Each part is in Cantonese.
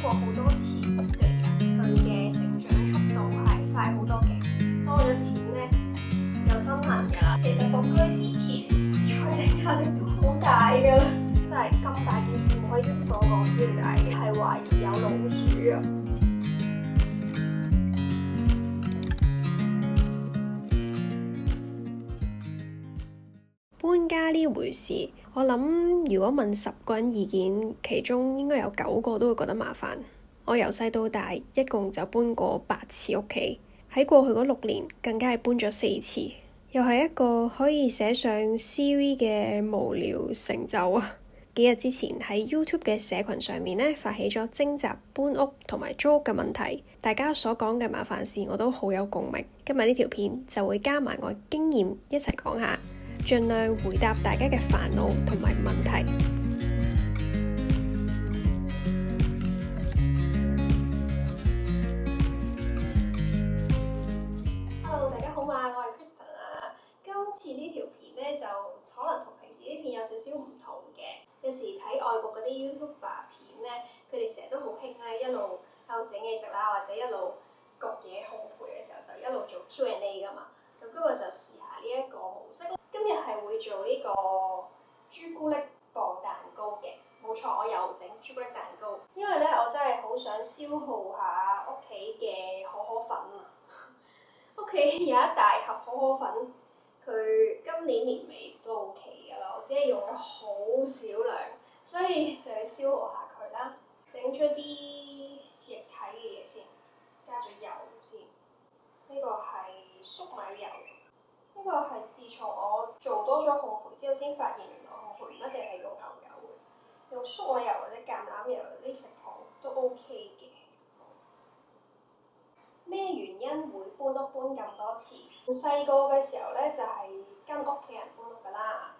過好多次屋企人，佢嘅成長速度係快好多嘅。多咗錢咧，有身痕㗎啦。其實獨居之前財政壓力都好大㗎啦，真係咁大件事唔可以同我講點解嘅，係懷疑有老鼠啊！搬家呢回事，我諗如果問10個人意見，其中應該有9個都會覺得麻煩。我由細到大一共就搬過8次屋企，喺過去嗰6年更加係搬咗4次，又係一個可以寫上 CV 嘅無聊成就啊！幾日之前喺 YouTube 嘅社群上面呢，發起咗徵集搬屋同埋租屋嘅問題，大家所講嘅麻煩事我都好有共鳴。今日呢條片就會加埋我經驗一齊講下，盡量回答大家嘅煩惱同埋問題。Hello， 大家好嘛，我係 Kristen 啊。今次呢條片咧就可能同平時啲片有少少唔同嘅。有時睇外國嗰啲 YouTuber 片咧，佢哋成日都好興咧，一路喺度整嘢食啦，或者一路焗嘢烘焙嘅時候就一路做 Q&A 噶嘛。咁今日就試下呢一個模式。今日係會做呢個朱古力磅蛋糕嘅，冇錯，我又整朱古力蛋糕。因為咧，我真係好想消耗下屋企嘅可可粉啊！屋企有一大盒可可粉，佢今年年尾到期㗎啦，我只係用咗好少量，所以就要消耗下佢啦。整咗啲液體嘅嘢先，加咗油先。呢個係粟米油。呢個係自從我做多咗烘焙之後，先發現原來烘焙唔一定係用牛油嘅，用粟米油或者橄欖油啲食譜都 OK 嘅。咩原因會搬屋搬咁多次？細個嘅時候咧就係跟屋企人搬屋㗎啦，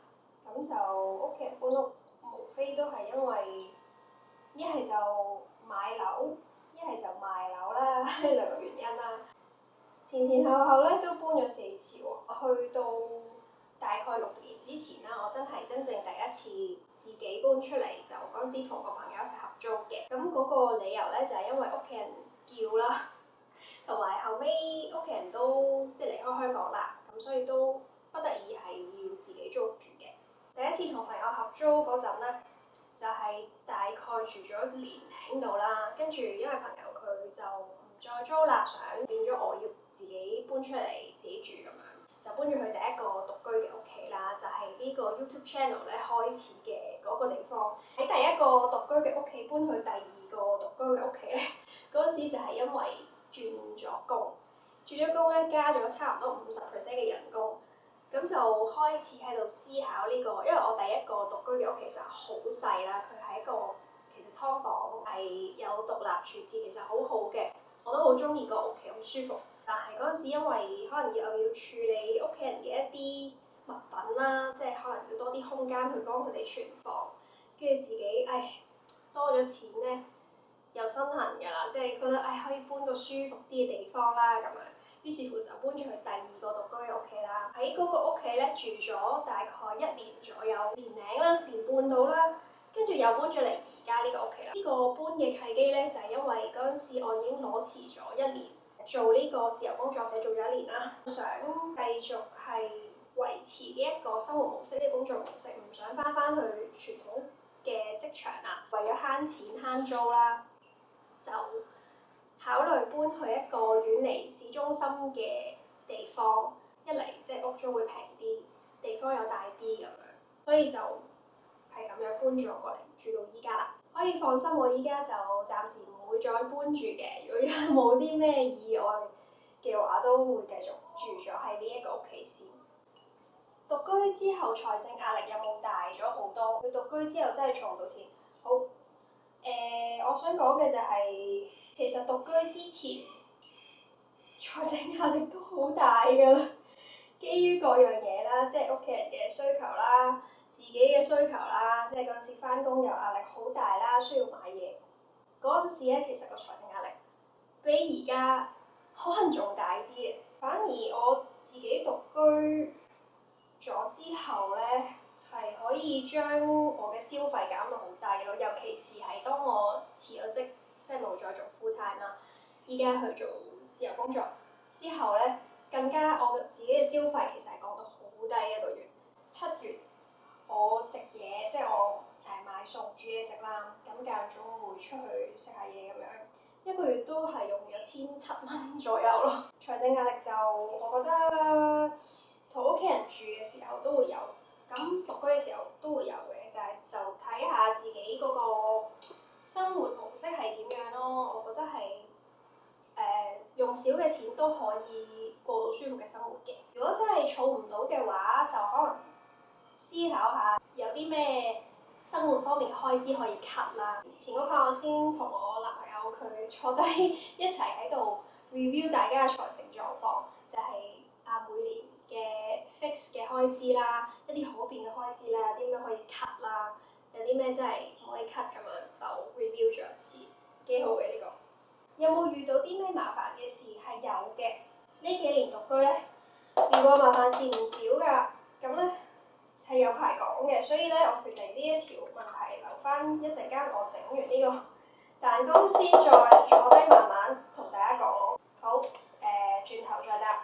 咁就屋企人搬屋無非都係因為一係就買樓，一係就賣樓啦，呢兩個原因啦。前前後後咧都搬咗4次喎，去到大概6年之前啦，我真正第一次自己搬出嚟，就嗰陣時同個朋友一齊合租嘅。咁嗰個理由咧就係因為屋企人叫啦，同埋後尾屋企人都離開香港啦，咁所以都不得已係要自己租住嘅。第一次同朋友合租嗰陣咧，就係大概住咗年零度啦，跟住因為朋友佢就唔再租啦，想變咗我要自己搬出嚟自己住咁樣，就搬咗去第一個獨居嘅屋企啦，就係呢個 YouTube channel 咧開始嘅嗰個地方。喺第一個獨居嘅屋企搬去第二個獨居嘅屋企咧，嗰陣時就係因為轉咗工咧，加咗差唔多50% 嘅人工，咁就開始喺度思考呢個，因為我第一個獨居嘅屋企其實好細啦，佢係一個其實劏房，係有獨立廚廁，其實好好嘅，我都好中意個屋企，好舒服。但係嗰陣時因為可能又要處理屋企人嘅一啲物品啦，即係可能要多啲空間去幫佢哋存放，跟住自己多咗錢咧，又身痕㗎啦，即係覺得可以搬個舒服啲嘅地方啦咁樣。於是乎就搬咗去第二個獨居嘅屋企啦。喺嗰個屋企咧住咗大概1年左右，年零啦，年半到啦，跟住又搬咗嚟而家呢個屋企啦。呢個搬嘅契機咧就係因為嗰陣時我已經攞辭咗1年，做呢個自由工作者做咗1年啦，想繼續係維持呢一個生活模式，呢個工作模式，唔想翻去傳統嘅職場啊。為咗慳錢慳租啦，就考慮搬去一個遠離市中心嘅地方，一嚟即係屋租會平啲，地方又大啲咁樣，所以就係咁樣搬咗過嚟住到依家啦。可以放心，我依家就暫時唔會再搬住嘅。如果冇啲咩意外嘅話，都會繼續住咗喺呢一個屋企先。獨居之後財政壓力有冇大咗好多？佢獨居之後真係儲唔到錢。好，我想講嘅就係、其實獨居之前財政壓力都好大㗎啦，基於各樣嘢啦，即係屋企人嘅需求啦，自己嘅需求啦，即係嗰陣時返工又壓力好大啦，需要買嘢。嗰陣時咧，其實個財政壓力比而家可能仲大啲嘅。反而我自己獨居咗之後咧，係可以將我嘅消費減到好低咯。尤其是係當我辭咗職，即即係冇再做 full time 啦，依家去做自由工作之後咧，更加我自己嘅消費其實係降到好低一個月。7月我食嘢，即係我買餸煮嘢食啦，咁間中會出去食下嘢咁樣，一個月都係用咗1700蚊左右咯。財政壓力就我覺得同屋企人住嘅時候都會有，咁獨居嘅時候都會有嘅，就睇下自己嗰個生活模式係點樣咯。我覺得係用少嘅錢都可以過到舒服嘅生活嘅。如果真係儲唔到嘅話，就可能思考下有啲咩生活方面嘅開支可以 cut 啦。前嗰排我先同我男朋友佢坐低一齊喺度 review 大家嘅財政狀況，就係每年嘅 fix 嘅開支啦，一啲可變嘅開支啦，有啲咩可以 cut 啦，有啲咩真係唔可以 cut 咁樣就 review 咗一次，幾好嘅呢個。有冇遇到啲咩麻煩嘅事？係有嘅。呢幾年獨居咧，遇過麻煩事唔少㗎。咁咧係有排講嘅，所以咧我決定呢一條問題留翻一陣間我整完呢個蛋糕先，再坐低慢慢同大家講。好，轉頭再答。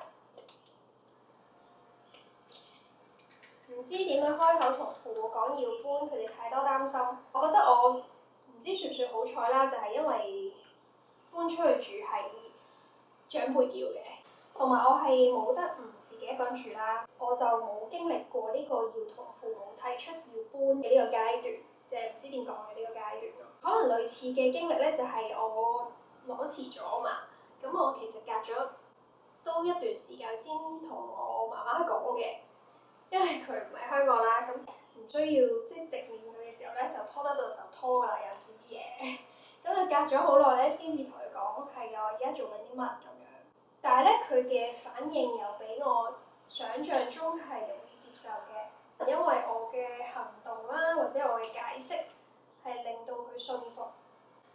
唔知點樣開口同父母講要搬，佢哋太多擔心。我覺得我唔知算唔算好彩啦，就係因為搬出去住係長輩叫嘅，同埋我係冇得唔自己一個人住啦，我就冇經歷過呢個要同父母提出要搬嘅呢個階段，即係唔知點講嘅呢個階段。可能類似嘅經歷咧，就係我攞辭咗嘛，咁我其實隔咗都一段時間先同我媽媽講嘅，因為佢唔喺香港啦，咁唔需要即係直面佢嘅時候咧，就拖得到就拖㗎啦，有時啲嘢。咁啊，隔咗好耐咧，先至同佢講係啊，我而家做緊啲乜咁樣。但係咧，佢嘅反應又比我想像中係容易接受嘅，因為我嘅行動啦，或者我嘅解釋係令到佢信服。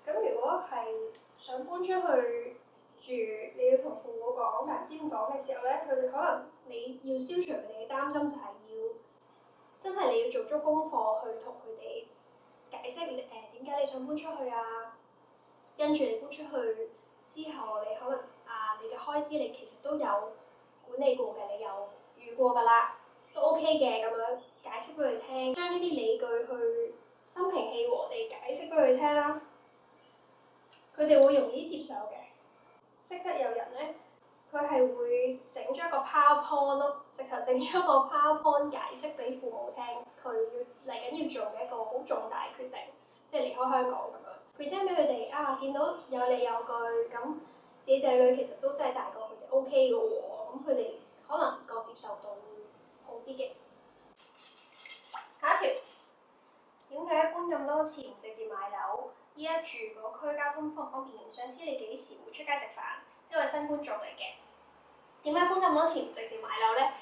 咁如果係想搬出去住，你要同父母講，但唔知點講嘅時候咧，佢哋可能你要消除佢哋嘅擔心，就係要真係你要做足功課去同佢哋解釋點解你想搬出去啊。跟住你搬出去之後，你可能你嘅開支你其實都有管理過嘅，你有預過㗎啦，都 OK 嘅咁樣解釋俾佢聽，將呢啲理據去心平氣和地解釋俾佢聽啦，佢哋會容易接受嘅。識得有人咧，佢係會整咗一個 PowerPoint 咯，直頭整咗個 PowerPoint 解釋俾父母聽，佢嚟緊要做嘅一個好重大決定，即係離開香港咁樣。present 俾佢哋見到有理有據，咁自己仔女其實都真係大過佢哋 OK 嘅喎，咁佢哋可能個接受度會好啲嘅。下一條，點解搬咁多次唔直接買樓？依家住嗰區交通方唔方便？想知你幾時會出街食飯？因為新觀眾嚟嘅。點解搬咁多次唔直接買樓咧？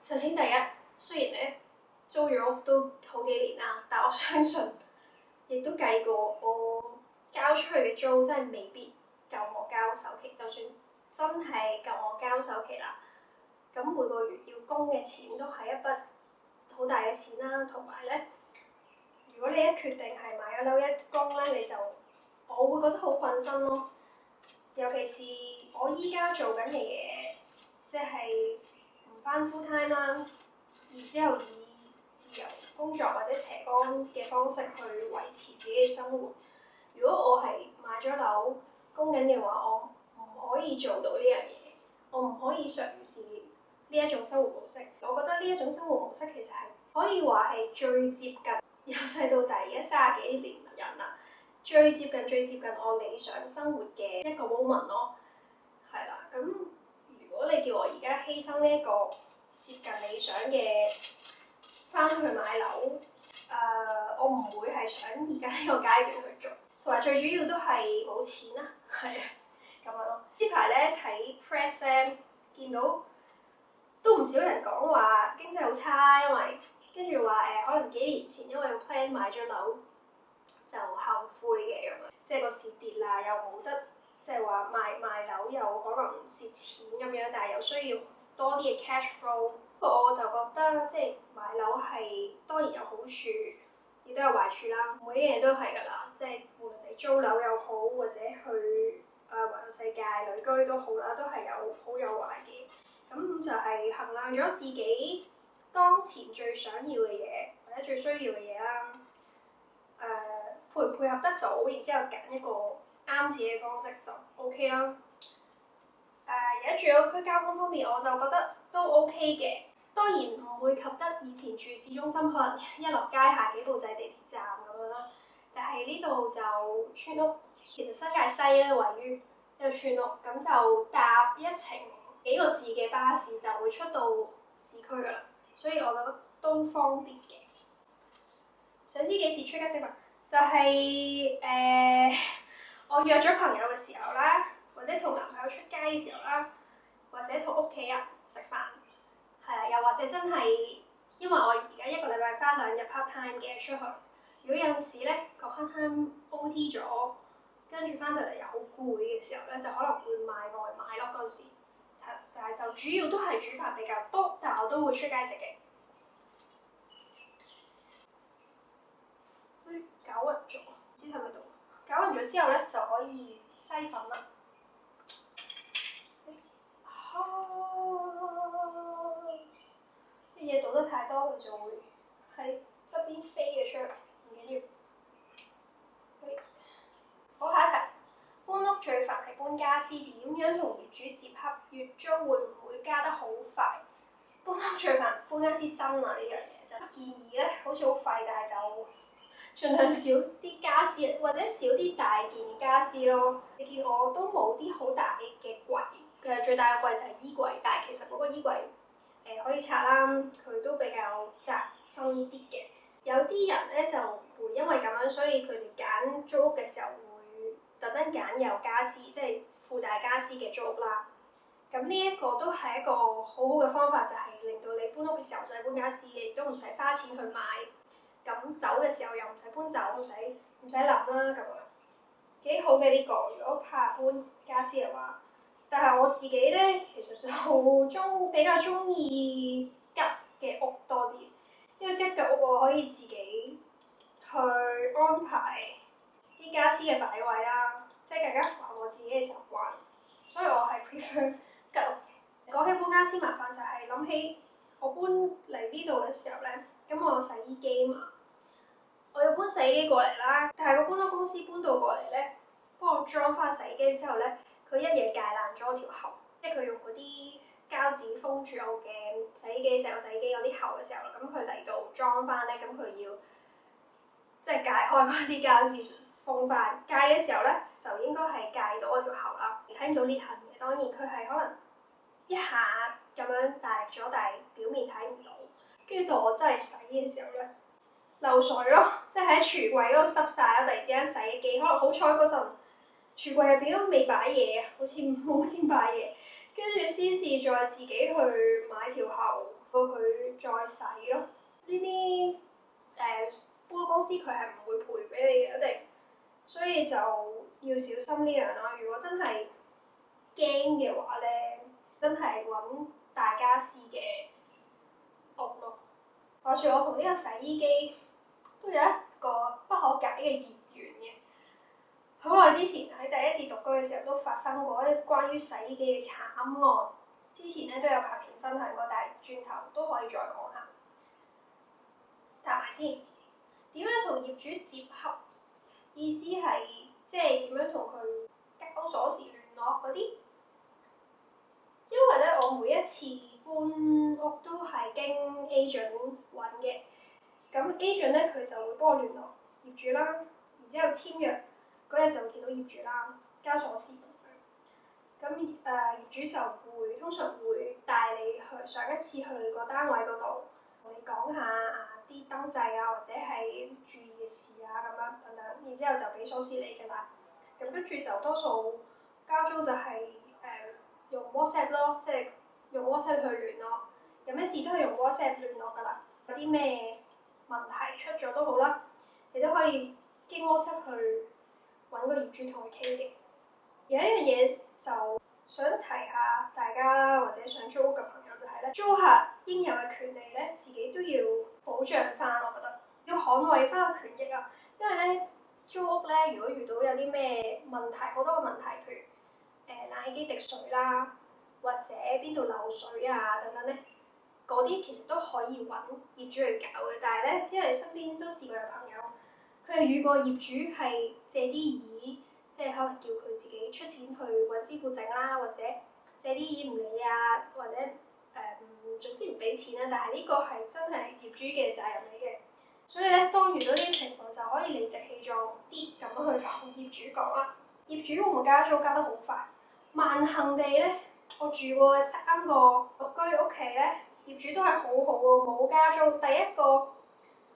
首先第一，雖然咧租咗屋都好幾年啦，但我相信亦都計過，我交出去嘅租真係未必夠我交首期。就算真係夠我交首期啦，咁每個月要供嘅錢都係一筆好大嘅錢啦。同埋咧，如果你一決定係買咗樓一供咧，我會覺得好困身咯。尤其是我依家做緊嘅嘢，即係唔返 full time 啦，然之後以自由工作或者斜槓嘅方式去維持自己嘅生活。如果我係買咗樓供緊嘅話，我唔可以做到呢樣嘢，我唔可以嘗試呢一種生活模式。我覺得呢一種生活模式其實係可以話係最接近由細到大而家30幾年人啦，最接近我理想生活嘅一個 moment 咯。係啦，咁如果你叫我而家犧牲呢一個接近理想嘅翻去買樓，我唔會係想而家呢個階段去做，同埋最主要都係冇錢啦，係啊，咁樣咯。呢排咧睇 press 咧，見到都唔少人講話經濟好差，因為跟住話可能幾年前因為 plan 買咗樓就後悔嘅咁樣，即係個市跌啦，又冇得即係話賣樓又可能蝕錢咁樣，但係又需要多啲嘅 cash flow。不過我就覺得即係買樓係當然有好處，亦都有壞處啦。每一樣嘢都係㗎啦，即係無論你租樓又好，或者去環遊世界旅居都好啦，都係有好有壞嘅。咁就係衡量咗自己當前最想要嘅嘢，或者最需要嘅嘢啦。配唔配合得到，然之後揀一個啱自己嘅方式就 OK 啦。而家住屋區交通方面，我就覺得都 OK 嘅。當然唔會及得以前住市中心，可能一落街行幾步就係地鐵站咁樣啦。但係呢度就村屋，其實新界西咧位於一個村屋，咁就搭一程幾個字嘅巴士就會出到市區㗎啦，所以我覺得都方便嘅。想知幾時出街食飯？就係、我約咗朋友嘅時候啦，或者同男朋友出街嘅時候啦，或者同屋企人食飯，係啦，又或者真係因為我而家一個禮拜返2日 part time 嘅出去，如果有陣時咧個 part time OT 咗，跟住返到嚟又好攰嘅時候咧，就可能會買外賣咯嗰陣時，但係就主要都係煮飯比較多，但係我都會出街食嘅。攪勻咗，唔知喺咪度？攪勻咗之後咧，就可以篩粉啦。啲嘢倒得太多，佢就會喺側邊飛嘅出嚟，唔緊要。好，下一題，搬屋最煩係搬家私，點樣同業主接洽？月租會唔會加得好快？搬屋最煩搬家私真啊，呢樣嘢真係建議咧，好似好廢，但係就〜盡量少啲家私，或者少啲大件嘅家私咯。你見我都冇啲好大嘅櫃，最大嘅櫃就係衣櫃，但係其實嗰個衣櫃可以拆啦，佢都比較窄身啲嘅。有啲人咧就會因為咁樣，所以佢哋揀租屋嘅時候會特登揀有家私，即係附帶家私嘅租屋啦。咁呢一個都係一個好好嘅方法，就係令到你搬屋嘅時候唔使搬家私，亦都唔使花錢去買。咁走嘅時候又唔使搬走，唔使諗啦，咁樣幾好嘅呢個。如果怕搬家私嘅話，但係我自己咧其實就比較中意吉嘅屋多啲，因為吉嘅屋我可以自己去安排啲家私嘅擺位啦，即係更加符合我自己嘅習慣，所以我係 prefer 吉屋。講起搬家私麻煩就係諗起我搬嚟呢度嘅時候咧，咁我有洗衣機嘛。我要搬洗衣機過嚟啦，但係個搬屋公司搬到過嚟咧，幫我裝翻洗衣機之後咧，佢一嘢戒爛咗條喉，即係佢用嗰啲膠紙封住我嘅洗衣機、石油洗衣機嗰啲喉嘅時候啦，咁佢嚟到裝翻咧，咁佢要即係解開嗰啲膠紙封翻，戒嘅時候咧就應該係戒到嗰條喉啦，睇唔到裂痕嘅，當然佢係可能一下咁樣大力咗，但係表面睇唔到，跟住到我真係洗嘅時候咧。漏水咯，即係喺櫥櫃嗰度濕晒啦。突然之間洗衣機，可能好彩嗰陣櫥櫃入邊都未擺嘢，好似冇乜點擺嘢，跟住先至再自己去買條喉到佢再洗咯。呢啲搬屋公司佢係唔會賠俾你嘅一定，所以就要小心呢樣啦。如果真係驚嘅話咧，真係揾大家私嘅屋咯。話說我同呢個洗衣機都有一個不可解嘅孽緣嘅。好耐之前喺第一次獨居嘅時候都發生過一關於洗衣機嘅慘案。之前咧都有拍片分享過，但係轉頭都可以再講下。答埋先，點樣同業主接洽？意思係即係點樣同佢交鎖匙聯絡嗰啲？因為咧我每一次搬屋都係經 agent 揾嘅。咁 agent 咧佢就會幫我聯絡業主啦，然之後簽約嗰日就會見到業主啦，交鎖匙咁樣。咁業主就通常會帶你去上一次去個單位嗰度，同你講下啲燈掣啊，或者係注意嘅事啊咁樣等等，然之後就俾鎖匙你㗎啦。咁跟住就多數交租就係用 WhatsApp 咯，即係用 WhatsApp 去聯絡，有咩事都係用 WhatsApp 聯絡㗎啦。有啲咩問題出咗都好啦，你都可以經 WhatsApp 去揾個業主同佢傾嘅。有一樣嘢就想提下大家或者想租屋嘅朋友就係咧，租客應有嘅權利咧，自己都要保障翻。我覺得要捍衞翻個權益啊，因為咧租屋咧，如果遇到有啲咩問題，好多個問題，譬如冷氣機滴水啦，或者邊度漏水啊等等咧，嗰啲其實都可以揾業主去搞嘅。但係咧，因為身邊都試過有朋友，佢係遇過業主係借啲椅，即係可能叫佢自己出錢去揾師傅整啦，或者借啲椅唔理啊，或者總之唔俾錢啦。但係呢個係真係業主嘅責任嚟嘅。所以咧，當遇到呢啲情況，就可以理直氣壯啲咁去同業主講啦。業主會唔會加租加得好快？萬幸地咧，我住過嘅3個獨居屋企咧，業主都係好好喎，冇加租。第一個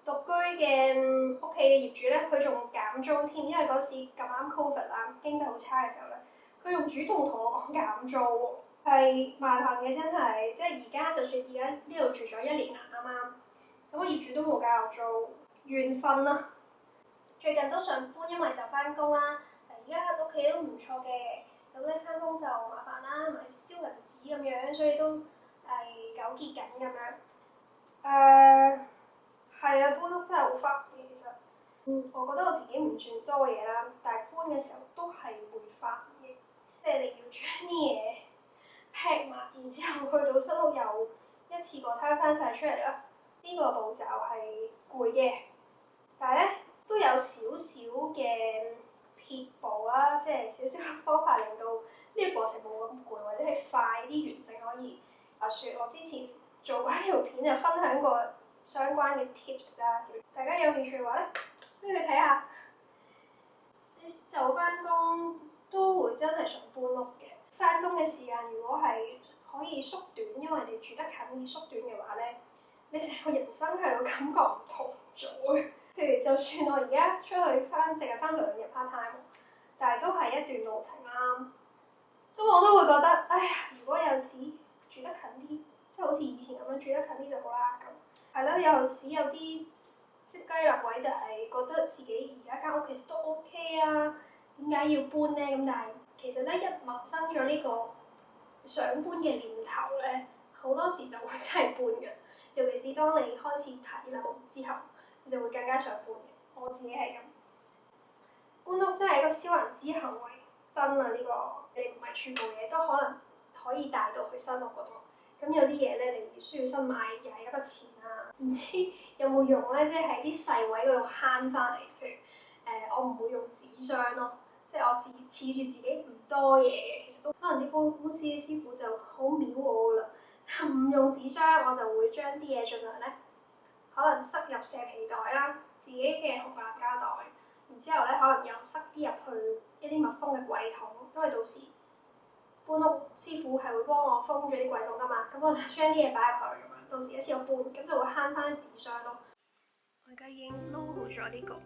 獨居嘅屋企嘅業主咧，佢仲減租添，因為嗰時咁啱 Covid 啦，經濟好差嘅時候咧，佢仲主動同我講減租喎，係萬幸嘅真係。即係而家就算而家呢度住咗1年啦，啱啱。咁個業主都冇加我租，緣分啦。最近都想搬，因為就翻工啦。而家屋企都唔錯嘅，咁咧翻工就麻煩啦，買燒銀紙咁樣，所以都係糾結緊咁樣。係啊，搬屋真係好煩嘅其實。我覺得我自己唔算多嘢啦，但係搬嘅時候都係會煩嘅，即係你要將啲嘢劈埋，然之後去到新屋又一次過攤翻晒出嚟啦。呢個步驟係攰嘅，但係咧都有少少嘅撇步啦，即係少少嘅方法令到呢個過程冇咁攰，或者係快啲完成可以。話説我之前做過一條片就分享過相關嘅 tips 啦，大家有興趣嘅話咧，可以去睇下。你就翻工都會真係想搬屋嘅，翻工嘅時間如果係可以縮短，因為你住得近而縮短嘅話咧，你成個人生係個感覺唔同咗嘅。譬如就算我而家出去翻，淨係翻2日 part time，但係都係一段路程啦。咁我都會覺得，哎呀，如果有時住得近啲，即係好似以前咁樣住得近啲就好啦。咁係咯，有時有啲即係雞肋位就係覺得自己而家間屋其實都 OK 啊，點解要搬咧？咁但係其實咧一萌生咗呢個想搬嘅念頭咧，好多時就會真係搬嘅。尤其是當你開始睇樓之後，你就會更加想搬嘅。我自己係咁，搬屋真係一個燒銀紙行為，真啊！呢個你唔係全部嘢都可能可以帶到去新屋嗰度。咁有啲嘢咧，你需要新買又係一筆錢啊，唔知有冇用咧？即係喺啲細位嗰度慳翻嚟。譬如我唔會用紙箱咯，即係我恃住自己唔多嘢嘅，其實都可能啲搬公司嘅師傅就好秒我噶啦。唔用紙箱，我就會將啲嘢盡量咧，可能塞入蛇皮袋啦，自己嘅紅藍膠袋，然之後咧可能又塞啲入去一啲密封嘅櫃桶，因為到時搬屋師傅係會幫我封咗啲櫃桶噶嘛，咁我就將啲嘢擺入去咁樣，到時一次過搬，咁就會慳翻啲紙箱咯。我而家已經撈好咗呢個。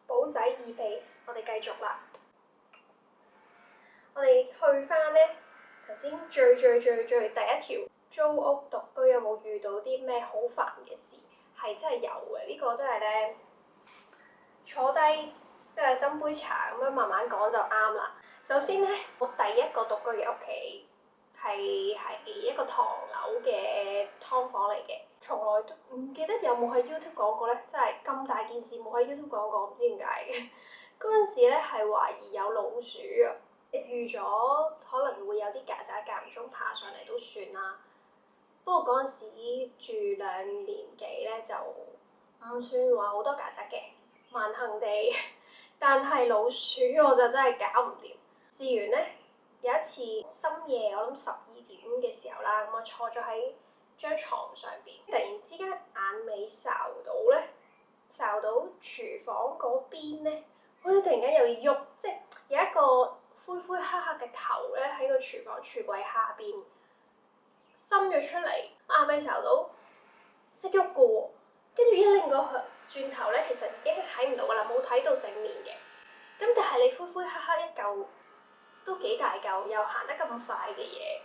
簿仔已備，我哋繼續啦。我哋去翻咧頭先最第一條租屋獨居有冇遇到啲咩好煩嘅事？係真係有嘅，呢個真係咧坐低即係斟杯茶咁樣慢慢講就啱啦。首先咧，我第一個獨居嘅屋企係一個唐樓嘅劏房嚟嘅，從來都唔記得有冇喺 YouTube 講過咧，真係咁大件事冇喺 YouTube 講過，唔知點解嘅。嗰陣時咧係懷疑有老鼠啊，預咗可能會有啲曱甴間唔中爬上嚟都算啦。不過嗰陣時住2年幾咧就唔算話好多曱甴嘅，萬幸地。但係老鼠我就真係搞唔掂。試完咧，有一次深夜，我諗12點嘅時候啦，咁我坐咗喺張床上邊，突然之間眼尾睄到咧，睄到廚房嗰邊咧，好似突然間有嘢喐，即係有一個灰灰黑黑嘅頭咧喺個廚房櫥櫃下邊伸咗出嚟，眼尾睄到識喐嘅喎，跟住一擰個轉頭咧，其實已經睇唔到噶啦，冇睇到正面嘅。咁但係你灰灰黑黑一嚿都幾大嚿，又行得咁快嘅嘢，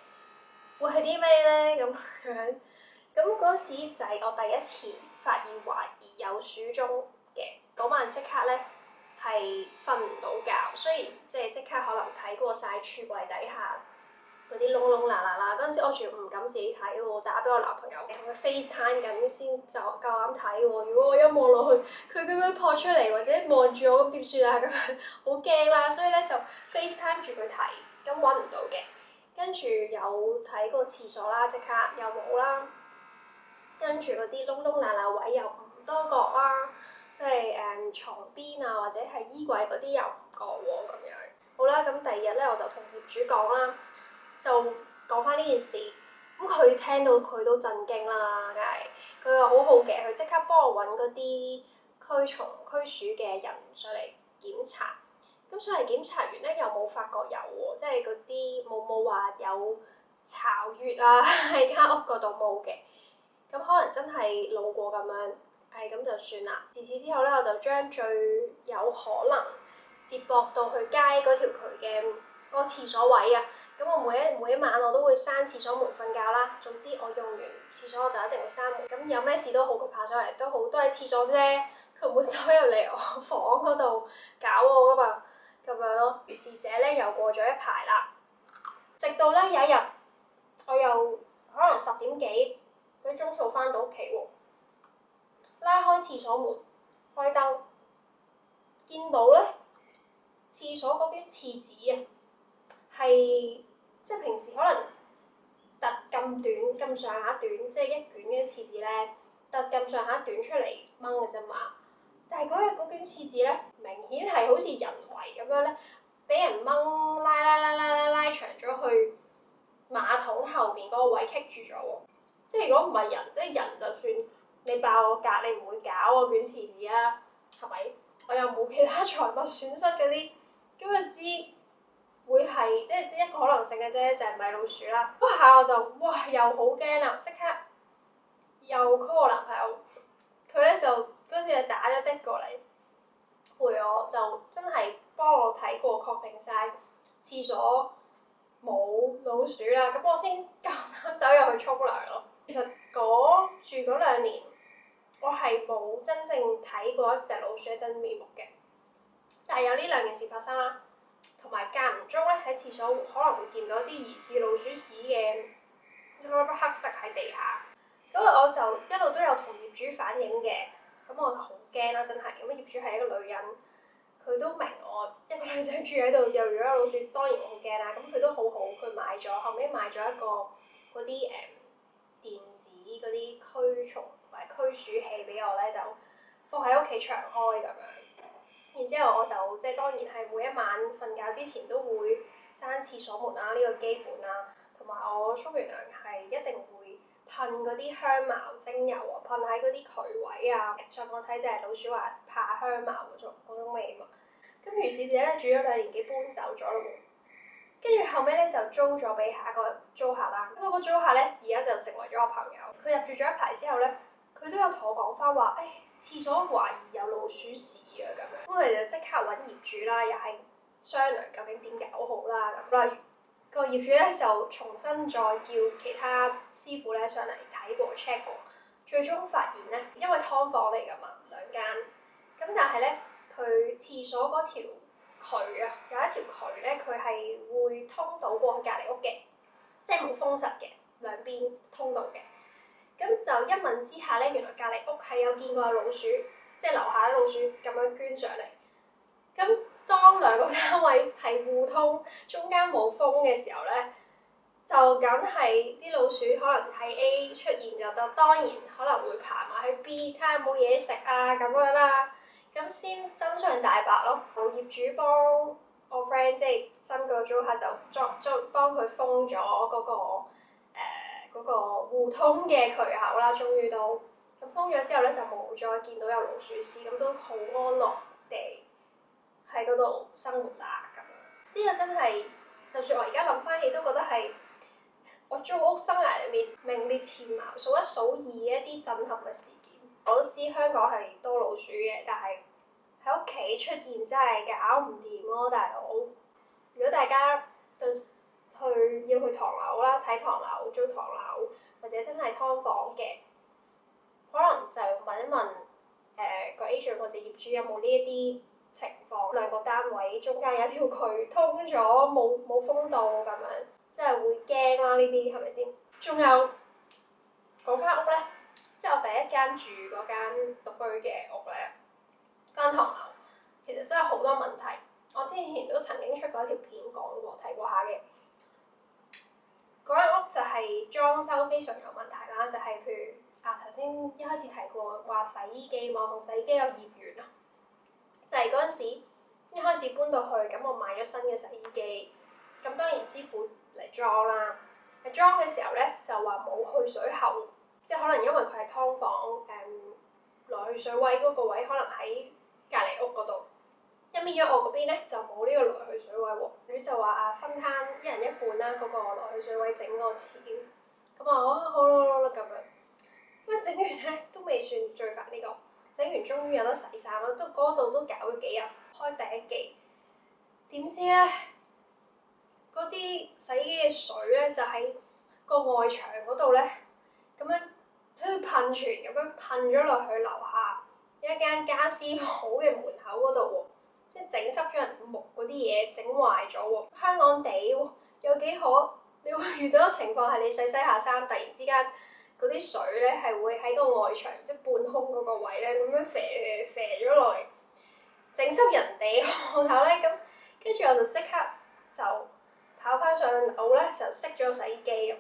會係啲咩咧？咁樣，咁嗰時就係我第一次發現懷疑有鼠蹤嘅。嗰晚即刻咧係瞓唔到覺，雖然即刻可能睇過晒櫥櫃底下嗰啲窿窿罅罅啦，嗰陣時我仲唔敢自己睇喎，打俾我男朋友同佢 FaceTime 緊先就夠膽睇喎。如果我一望落去，佢咁樣撲出嚟或者望住我咁點算啊？咁樣好驚啦，所以咧就 FaceTime 住佢睇，咁揾唔到嘅。跟住有睇過廁所啦，即刻又冇啦。跟住嗰啲窿窿罅罅位又唔多角啦，即係床邊啊或者係衣櫃嗰啲又唔覺喎咁樣。好啦，咁第二日咧我就同業主講啦。就講翻呢件事，咁佢聽到佢都震驚啦，梗係佢話好好嘅，佢即刻幫我揾嗰啲驅蟲驅鼠嘅人上嚟檢查。咁上嚟檢查完咧，又冇發覺有喎，即係嗰啲冇話有巢穴啊喺間屋嗰度冇嘅。咁可能真係路過咁樣，咁就算啦。自此之後咧，我就將最有可能接駁到去街嗰條渠嘅嗰個廁所位啊。咁我每一晚我都會閂廁所門瞓覺啦。總之我用完廁所我就一定會閂門。咁有咩事都好，佢爬上嚟都好，都係廁所啫，佢唔會走入嚟我房嗰度搞我噶嘛，咁樣咯。如是者咧又過咗一排啦，直到咧有一日，我又可能10點幾嗰啲鐘數翻到屋企喎，拉開廁所門，開燈，見到咧廁所嗰卷廁紙啊，係即係平時可能突咁短咁上下短，即係一卷嗰啲廁紙咧，突咁上下短出嚟掹嘅啫嘛。但係嗰日嗰卷廁紙咧，明顯係好似人為咁樣咧，俾人掹拉長咗去馬桶後邊嗰個位棘住咗喎。即係如果唔係人，即係人就算你爆我格，你唔會搞我卷廁紙啊，係咪？我又冇其他財物損失嗰啲，咁就知。會係即係一個可能性嘅啫，就係米老鼠啦。嗰下我就哇又好驚啦，即刻又 call 我男朋友，佢咧就嗰陣時就打咗的過嚟陪我，就真係幫我睇過確定晒廁所冇老鼠啦，咁我先夠膽走入去沖涼咯。其實住嗰2年，我係冇真正睇過一隻老鼠嘅真面目嘅，但係有呢2件事發生啦。同埋間唔中咧喺廁所可能會見到啲疑似老鼠屎嘅一粒黑色喺地下，咁我就一路都有同業主反映嘅，咁我就好驚啦真係，咁業主係一個女人，佢都明我一個女仔住喺度，又如果有老鼠，當然我好驚啦，咁佢都好好，佢買咗後尾買咗一個嗰啲電子嗰啲驅蟲同埋驅鼠器俾我咧，就放喺屋企長開咁樣。然之後我就即係當然係每一晚瞓覺之前都會閂廁所門啦，呢個基本啦。同埋我沖完涼係一定會噴嗰啲香茅精油啊，噴喺嗰啲渠位啊。上網睇就係老鼠話怕香茅嗰種味嘛。咁如是者咧住咗2年幾搬走咗咯喎，跟住後尾咧就租咗俾下一個租客啦。咁嗰個租客咧而家就成為咗我朋友。佢入住咗一排之後咧，佢都有同我講翻話，廁所懷疑有老鼠屎啊咁樣，咁我哋就即刻揾業主啦，又係商量究竟點搞好啦咁。例如個業主咧就重新再叫其他師傅咧上嚟睇過 check 過，最終發現咧，因為劏房嚟㗎嘛2間，咁但係咧佢廁所嗰條渠啊，有一條渠咧佢係會通到過去隔離屋嘅，即係冇封實嘅，兩邊通道嘅。咁就一問之下咧，原來隔離屋係有見過有老鼠，即係樓下啲老鼠咁樣捐上嚟。咁當2個單位係互通，中間冇封嘅時候咧，就梗係啲老鼠可能喺 A 出現就得，當然可能會爬埋去 B 睇下有冇嘢食啊咁樣啦。咁先真相大白咯，業主幫我 friend 即係新個租客就幫佢封咗嗰個互通嘅渠口啦，終於都咁封咗之後咧，就冇再見到有老鼠屎，咁都好安樂地喺嗰度生活啦咁樣。呢個真係，就算我而家諗翻起都覺得係我租屋生涯裏面名列前茅、數一數二嘅一啲震撼嘅事件。我都知香港係多老鼠嘅，但係喺屋企出現真係搞唔掂咯，大佬。如果大家要去唐樓啦，睇唐樓、租唐樓，或者真係劏房嘅，可能就問一問個 agent 或者業主有冇呢一啲情況，兩個單位中間有一條渠通咗，冇封到咁樣，真係會驚啦！呢啲係咪先？仲有嗰間屋咧，即係我第一間住嗰間獨居嘅屋咧，間唐樓其實真係好多問題。我之前都曾經出過一條片講過、提過下嘅。嗰間屋就係裝修非常有問題啦，就係、譬如頭先一開始提過話洗衣機嘛，同洗衣機有業緣啊，就係嗰陣時一開始搬到去，咁我買咗新嘅洗衣機，咁當然師傅嚟裝啦。喺裝嘅時候咧就話冇去水喉，即係可能因為佢係劏房，來去水位嗰個位可能喺隔離屋嗰度。一搣咗我嗰邊咧就冇呢個來去水位喎，佢就話分攤一人一半啦，嗰個來去水位整個錢，咁好啦咁樣，咁整完咧都未算最煩呢個，整完終於有得洗衫啦，都嗰度都搞咗幾日，開第一季，點知咧嗰啲洗衣機嘅水咧就喺個外牆嗰度咧，咁樣好似噴泉咁樣噴咗落去樓下一間家私鋪嘅門口嗰度喎。即係整濕咗人木嗰啲嘢，整壞咗喎。香港地喎，有幾可？你會遇到嘅情況係你洗下衫，突然之間嗰啲水咧係會喺個外牆即係半空嗰個位咧咁樣啡咗落嚟，整濕人哋個頭咧咁，跟住我就即刻就跑翻上樓咧，就熄咗洗衣機咁樣。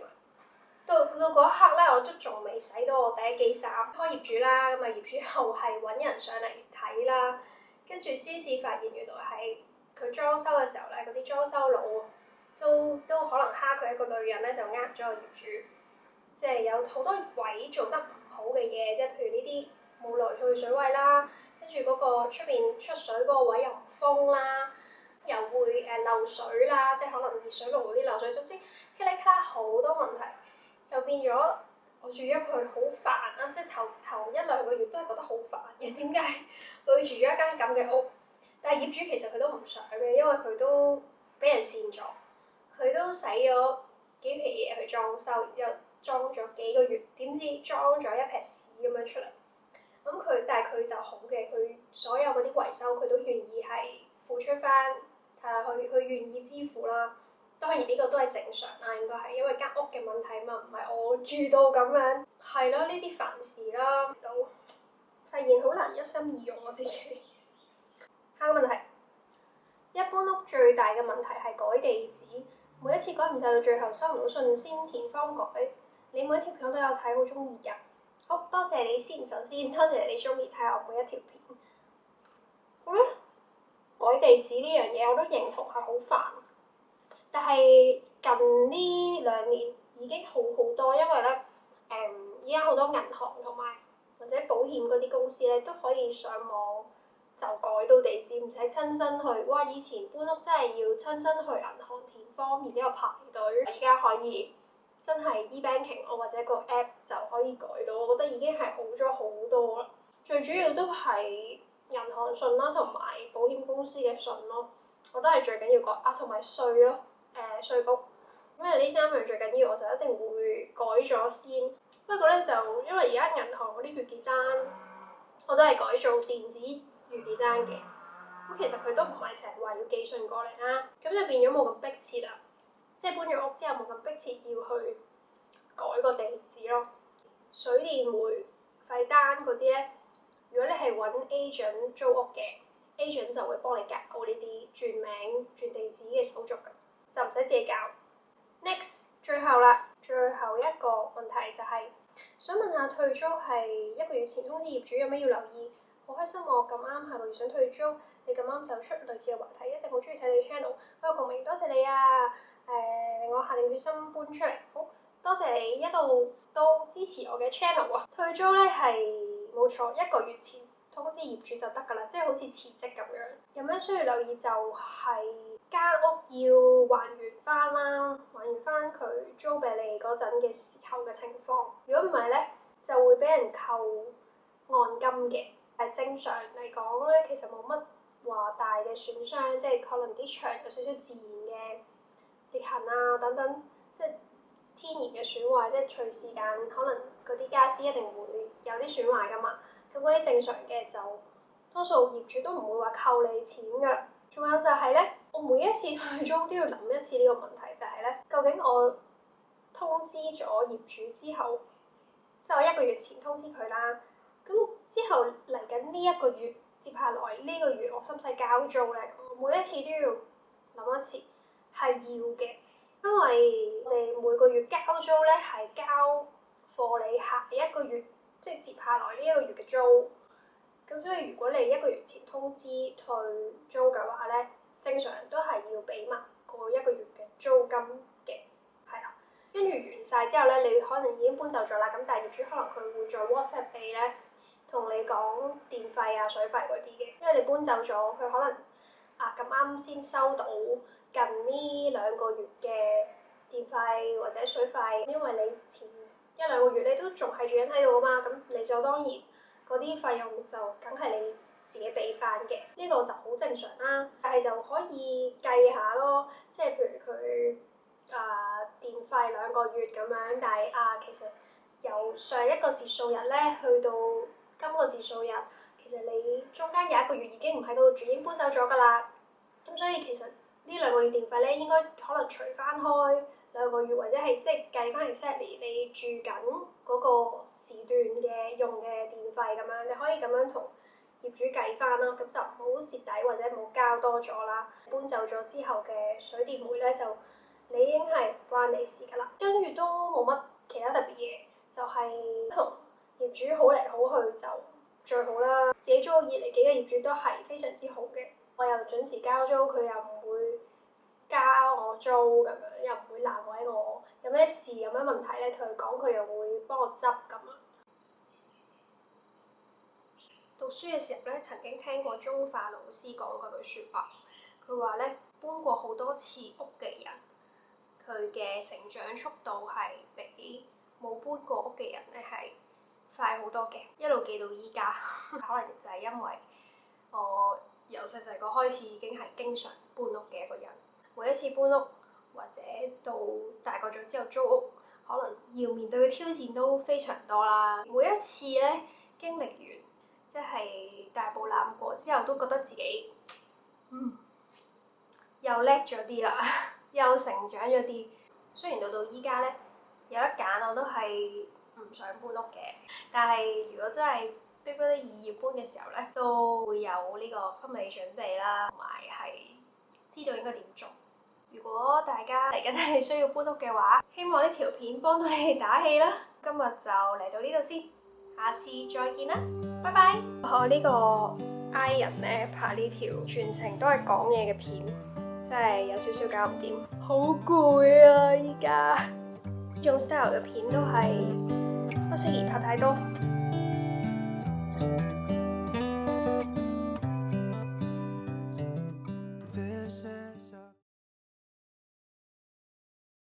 到嗰一刻咧，我都仲未洗到我第一機衫，開業主啦，咁啊業主後係揾人上嚟睇啦。跟住先至發現原來係佢裝修嘅時候咧，嗰啲裝修佬都可能蝦佢一個女人咧，就呃咗個業主，即係有好多位做得唔好嘅嘢，即係譬如呢啲冇來去水位啦，跟住嗰個出邊出水嗰個位又唔封啦，又會漏水啦，即係可能熱水爐嗰啲漏水，總之噼里咔啦好多問題，就變咗。我住入去好煩啊！即係頭一兩個月都係覺得好煩嘅。點解我住咗一間咁嘅屋？但係業主其實佢都唔想嘅，因為佢都俾人跣咗，佢都使咗幾皮嘢去裝修，然之後裝咗幾個月，點知裝咗一撇屎咁樣出嚟。但係佢就好嘅，佢所有嗰啲維修佢都願意係付出翻，佢願意支付啦。當然呢個都係正常啦，應該係因為間屋嘅問題嘛，唔係我住到咁樣。係咯，呢啲煩事啦，都發現好難一心二用我自己。下個問題，一般屋最大嘅問題係改地址，每一次改唔晒到最後收唔到信先填方改。你每一條片我都有睇，好中意㗎。好，多謝你先，首先多謝你中意睇我每一條片。咁咧，改地址呢樣嘢我都認同係好煩。但係近呢2年已經好多，因為咧而家好多銀行同埋或者保險嗰啲公司咧都可以上網就改到地址，唔使親身去。哇！以前搬屋真係要親身去銀行填 form，然之後排隊。而家可以真係 e-banking 或者個 app 就可以改到，我覺得已經係好咗好多啦。最主要都係銀行信啦，同埋保險公司嘅信咯，我覺得係最緊要改啊，同埋稅咯。稅局，因為呢3樣最緊要，我就一定會改咗先。不過咧，就因為而家銀行嗰啲月結單，我都係改做電子月結單嘅。咁其實佢都唔係成日話要寄信過嚟啦，咁就變咗冇咁迫切啦。即係搬咗屋之後冇咁迫切要去改個地址咯。水電煤費單嗰啲咧，如果你係揾 agent 租屋嘅 ，agent 就會幫你搞呢啲轉名、轉地址嘅手續㗎。就唔使自己搞。Next， 最後啦，最後一個問題就係、想問下退租係1個月前通知業主有咩要留意，好開心我咁啱下個月想退租，你咁啱就出類似嘅話題，一直好中意睇你 channel，我有共鳴，多謝你啊！令我下定決心搬出嚟，好多謝你一路都支持我嘅 channel 啊！退租咧係冇錯，1個月前通知業主就得㗎啦，即係好似辭職咁樣。有咩需要留意就係間屋要還原翻啦，還原翻佢租俾你嗰陣嘅時候嘅情況。如果唔係咧，就會俾人扣按金嘅。但正常嚟講咧，其實冇乜話大嘅損傷，即係可能啲牆有少少自然嘅裂痕啊等等，即係天然嘅損壞，即係隨時間可能嗰啲傢俬一定會有啲損壞噶嘛。咁嗰啲正常嘅就多數業主都唔會話扣你錢㗎。仲有就係咧，我每一次退租都要諗一次呢個問題，就係咧，究竟我通知咗業主之後，即係我1個月前通知佢啦。咁之後嚟緊呢1個月，接下來呢個月我使唔使交租咧？我每一次都要諗一次，係要嘅，因為我哋每個月交租咧係交貨你下1個月，即係接下來呢1個月嘅租。咁所以如果你1個月前通知退租嘅話咧，正常都係要俾埋個1個月嘅租金嘅，係啦。跟住完晒之後咧，你可能已經搬走咗啦，咁但係業主可能佢會再 WhatsApp 你咧，同你講電費啊、水費嗰啲嘅，因為你搬走咗，佢可能咁啱先收到近呢2個月嘅電費或者水費，因為你前1、2個月你都仲係住緊喺度啊嘛，咁理所當然嗰啲費用就梗係你自己俾翻嘅，呢個就好正常啦。但係就可以計下咯，即係譬如佢電費2個月咁樣，但係其實由上一個節數日咧去到今個節數日，其實你中間有1個月已經唔喺嗰度住，已經搬走咗㗎啦。咁所以其實呢2個月電費咧，應該可能除翻開2個月，或者係即係計翻 exactly 你住緊嗰個時段嘅用嘅電費咁樣，你可以咁樣同業主計翻啦。咁就唔好蝕底或者冇交多咗啦。搬走咗之後嘅水電煤咧，就你已經係唔關你事㗎啦。跟住都冇乜其他特別嘢，就係同業主好嚟好去就最好啦。自己租2嚟幾嘅業主都係非常之好嘅，我又準時交租，佢又唔會加我租咁樣，又唔會難為我。有咩事有咩問題咧，同佢講，佢又會幫我執咁啊。讀書嘅時候咧，曾經聽過中化老師講過句説話，佢話咧，搬過好多次屋嘅人，佢嘅成長速度係比冇搬過屋嘅人咧係快好多嘅，一路記到依家。可能就係因為我由細細個開始已經係經常搬屋嘅一個人，每一次搬屋或者到大個咗之後租屋，可能要面對嘅挑戰都非常多啦。每一次咧經歷完，即係大步攬過之後，都覺得自己又叻咗啲啦，又成長咗啲。雖然到依家咧有得揀，我都係唔想搬屋嘅，但係如果真係逼不得已要搬嘅時候咧，都會有呢個心理準備啦，同埋係知道應該點做。如果大家嚟緊係需要搬屋嘅話，希望呢條片幫到你哋打氣啦。今日就嚟到呢度先，下次再見啦，拜拜。我呢個 I 人咧拍呢條全程都係講嘢嘅片，真係有少少搞唔掂，好攰啊！依家呢種 style 嘅片都係不適宜拍太多。